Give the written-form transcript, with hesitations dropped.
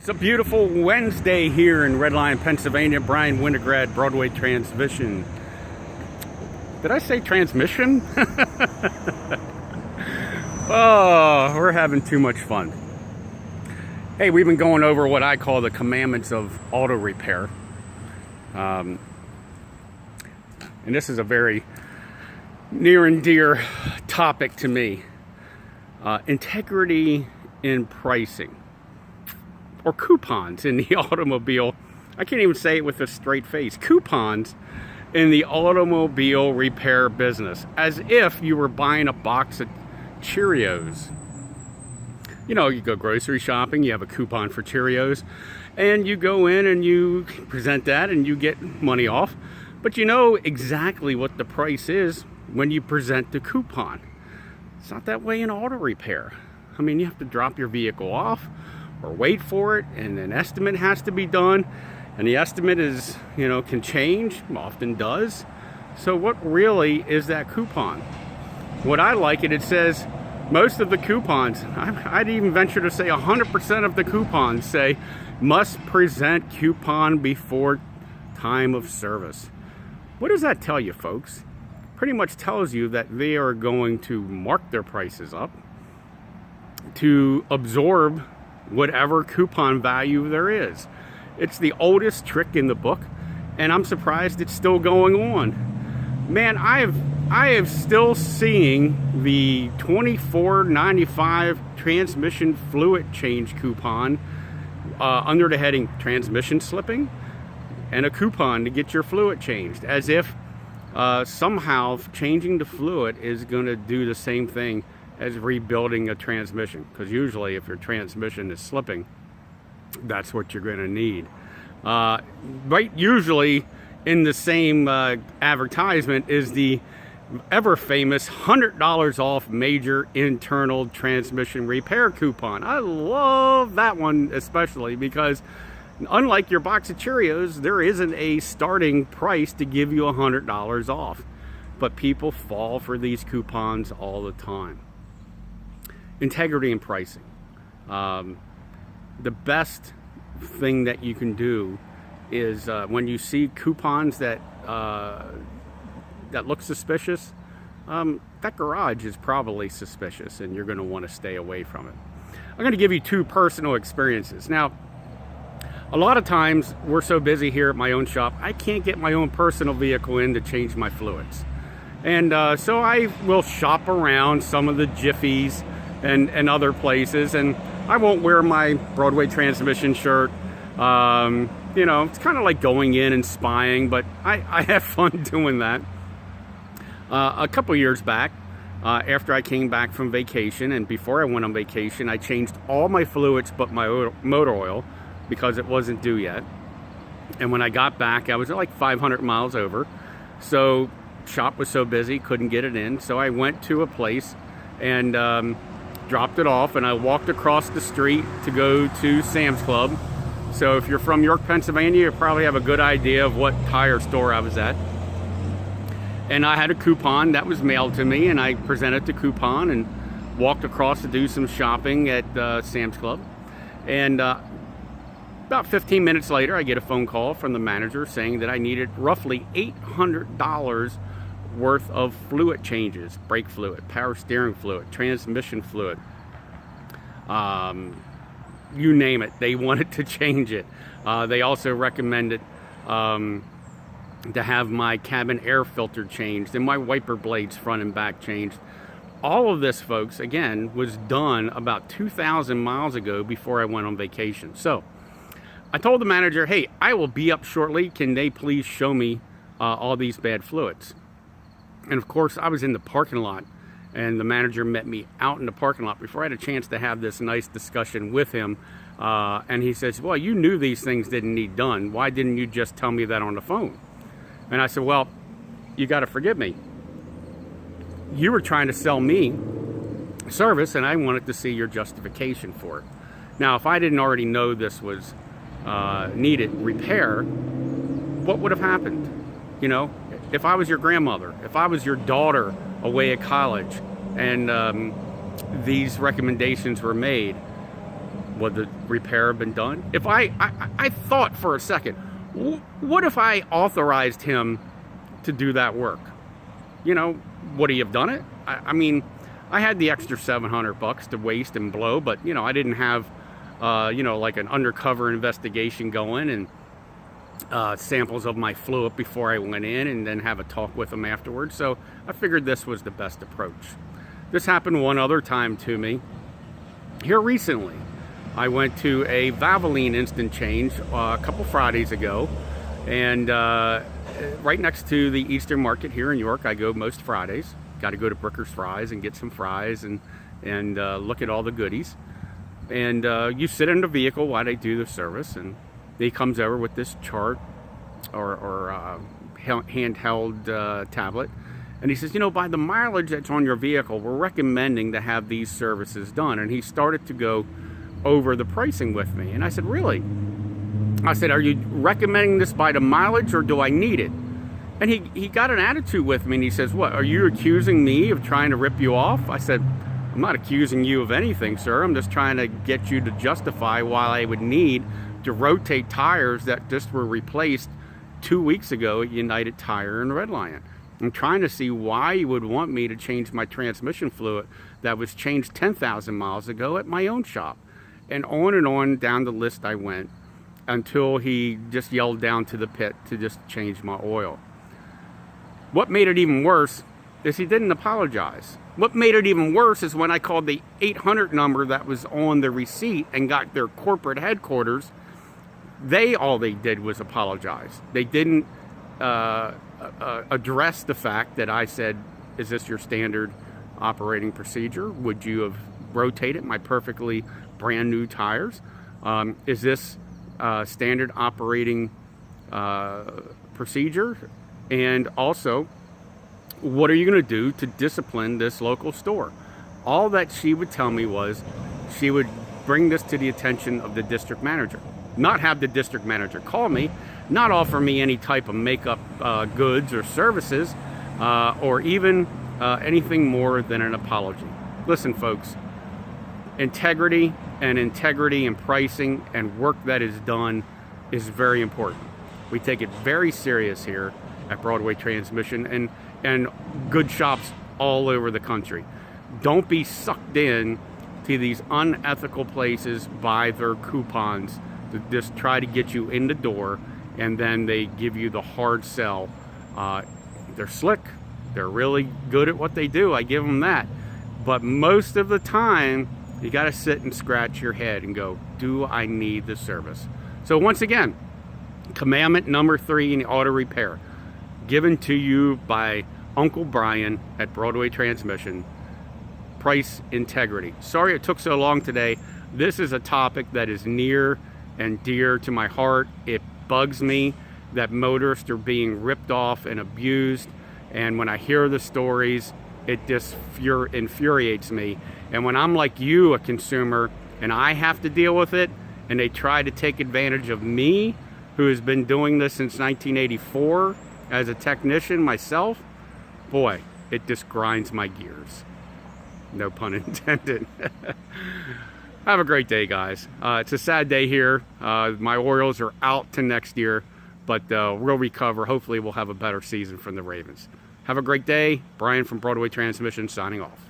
It's a beautiful Wednesday here in Red Lion, Pennsylvania. Brian Winograd, Broadway Transmission. Did I say transmission? Oh, we're having too much fun. Hey, we've been going over what I call the commandments of auto repair. And this is a very near and dear topic to me. Integrity in pricing. Or coupons in the automobile. I can't even say it with a straight face. Coupons in the automobile repair business. As if you were buying a box of Cheerios. You know, you go grocery shopping, you have a coupon for Cheerios, and you go in and you present that and you get money off. But you know exactly what the price is when you present the coupon. It's not that way in auto repair. I mean, you have to drop your vehicle off or wait for it, and an estimate has to be done, and the estimate is, you know, can change, often does. So what really is that coupon? What I like it says most of the coupons, I'd even venture to say 100% of the coupons say must present coupon before time of service. What does that tell you, folks? Pretty much tells you that they are going to mark their prices up to absorb whatever coupon value there is. It's the oldest trick in the book, and I'm surprised it's still going on. Man, I have still seeing the $24.95 transmission fluid change coupon under the heading transmission slipping and a coupon to get your fluid changed, as if somehow changing the fluid is going to do the same thing as rebuilding a transmission, because usually if your transmission is slipping, that's what you're going to need. Right, usually in the same advertisement is the ever famous $100 off major internal transmission repair coupon. I love that one especially because unlike your box of Cheerios, there isn't a starting price to give you $100 off, but people fall for these coupons all the time. Integrity in pricing. The best thing that you can do is when you see coupons that look suspicious, that garage is probably suspicious and you're going to want to stay away from it. I'm going to give you two personal experiences. Now, a lot of times we're so busy here at my own shop, I can't get my own personal vehicle in to change my fluids. And so I will shop around some of the Jiffies and other places, and I won't wear my Broadway Transmission shirt. You know, it's kind of like going in and spying, but I have fun doing that. A couple years back, after I came back from vacation, and before I went on vacation, I changed all my fluids but my motor oil because it wasn't due yet. And when I got back, I was like 500 miles over. So shop was so busy, couldn't get it in. So I went to a place and dropped it off, and I walked across the street to go to Sam's Club. So if you're from York, Pennsylvania, you probably have a good idea of what tire store I was at. And I had a coupon that was mailed to me, and I presented the coupon and walked across to do some shopping at Sam's Club. And about 15 minutes later, I get a phone call from the manager saying that I needed roughly $800 worth of fluid changes: brake fluid, power steering fluid, transmission fluid, you name it. They wanted to change it. They also recommended to have my cabin air filter changed and my wiper blades front and back changed. All of this, folks, again, was done about 2,000 miles ago before I went on vacation. So I told the manager, hey, I will be up shortly. Can they please show me all these bad fluids? And of course, I was in the parking lot, and the manager met me out in the parking lot before I had a chance to have this nice discussion with him. And he says, well, you knew these things didn't need done. Why didn't you just tell me that on the phone? And I said, well, you got to forgive me. You were trying to sell me service, and I wanted to see your justification for it. Now, if I didn't already know this was needed repair, what would have happened? You know, if I was your grandmother, if I was your daughter away at college, and these recommendations were made, would the repair have been done? If I thought for a second, what if I authorized him to do that work? You know, would he have done it? I mean, I had the extra $700 to waste and blow, but, you know, I didn't have, you know, like an undercover investigation going and samples of my fluid before I went in and then have a talk with him afterwards. So I figured this was the best approach. This happened one other time to me here recently. I went to a Valvoline Instant Change a couple Fridays ago, and right next to the Eastern Market here in York. I go most Fridays. Got to go to Brooker's Fries and get some fries and look at all the goodies. And you sit in the vehicle while they do the service, and he comes over with this chart or handheld tablet, and he says, you know, by the mileage that's on your vehicle, we're recommending to have these services done. And he started to go over the pricing with me, and I said, really? I said, are you recommending this by the mileage, or do I need it? And he got an attitude with me, and he says, what, are you accusing me of trying to rip you off? I said, I'm not accusing you of anything, sir. I'm just trying to get you to justify why I would need to rotate tires that just were replaced 2 weeks ago at United Tire and Red Lion. I'm trying to see why you would want me to change my transmission fluid that was changed 10,000 miles ago at my own shop. And on down the list I went until he just yelled down to the pit to just change my oil. What made it even worse is he didn't apologize. What made it even worse is when I called the 800 number that was on the receipt and got their corporate headquarters, all they did was apologize. They didn't address the fact that I said, is this your standard operating procedure? Would you have rotated my perfectly brand new tires? Is this standard operating procedure? And also, what are you going to do to discipline this local store? All that she would tell me was she would bring this to the attention of the district manager, not have the district manager call me, not offer me any type of makeup goods or services, or even anything more than an apology. Listen, folks, integrity and pricing and work that is done is very important. We take it very serious here at Broadway Transmission and good shops all over the country. Don't be sucked in to these unethical places by their coupons to just try to get you in the door, and then they give you the hard sell. They're slick. They're really good at what they do. I give them that. But most of the time, you got to sit and scratch your head and go, do I need the service? So once again, commandment number 3 in auto repair, given to you by Uncle Brian at Broadway Transmission: price integrity. Sorry it took so long today. This is a topic that is near and dear to my heart. It bugs me that motorists are being ripped off and abused, and when I hear the stories, it just infuriates me. And when I'm like you, a consumer, and I have to deal with it, and they try to take advantage of me, who has been doing this since 1984 as a technician myself, boy, it just grinds my gears. No pun intended. Have a great day, guys. It's a sad day here. My Orioles are out to next year, but we'll recover. Hopefully we'll have a better season from the Ravens. Have a great day. Brian from Broadway Transmission signing off.